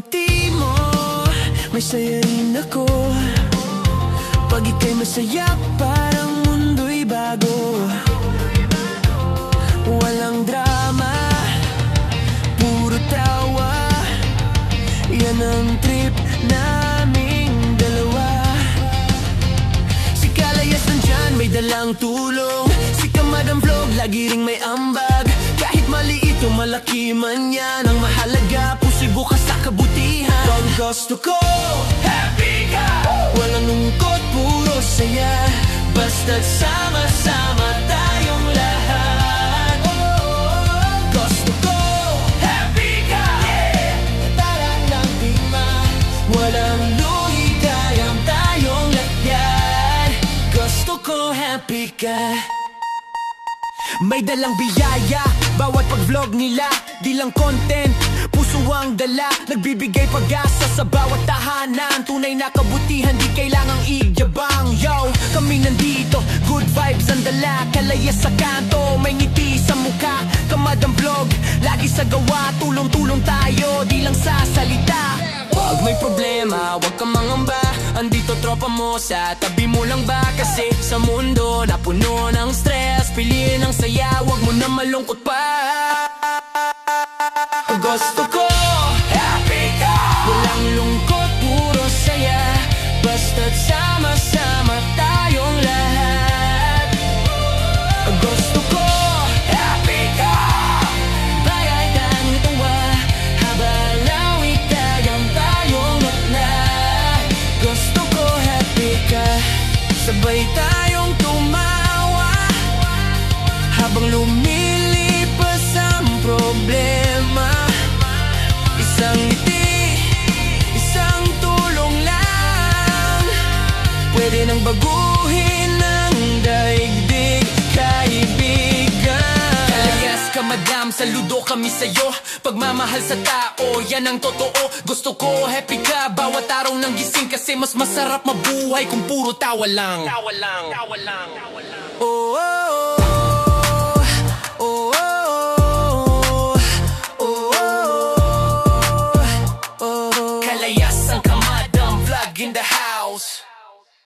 ngiti mo, may saya rin ako. Pag ika'y masaya, parang mundo'y bago. Walang drama, puro tawa. Yan ang trip naming dalawa. Si Kalayas nandyan, may dalang tulong. Si Kamadam Vlog, lagi ring may ambag. Kahit maliit o malaki man yan, ang mahalaga, pusibo ka sa kabutihan. Pag gusto ko, happy ka. Walang lungkot, puro saya. Basta't sama-sama tayong lahat. Gusto ko, happy ka. Tarang ng tingma, walang luhi, kayang tayong lakyat. Gusto ko, happy ka. May dalang biyaya, bawat pag-vlog nila, di lang content, puso ang dala. Nagbibigay pag-asa sa bawat tahanan. Tunay na kabutihan, di kailangang igyabang. Yo, kami nandito, good vibes ang dala. Kalayas sa kanto, may ngiti sa mukha. Kamadam Vlog, lagi sa gawa. Tulong-tulong tayo, di lang sa salita. Pag may problema, wag kang mangamba. Andito tropa mo, sa tabi mo lang ba? Kasi sa mundo na puno ng stress, piliin ang saya, wag mo na malungkot pa. Gusto ko, happy ka. Walang lungkot, puro saya. Basta't sama-sama tayong lahat. Gusto ko, happy ka. Bagay tayong tawa, habang nawitayang tayong lahat. Gusto ko, happy ka. Sabay tayong tumawa, habang lumilipas ang problema. Isang ngiti, isang tulong lang, pwede nang baguhin ang daigdig, kaibigan. Kalayas ka madam, saludo kami sa'yo. Pagmamahal sa tao, yan ang totoo. Gusto ko, happy ka, bawat araw ng gising. Kasi mas masarap mabuhay kung puro tawa lang. Tawa lang, tawa lang, tawa lang. Oh, oh.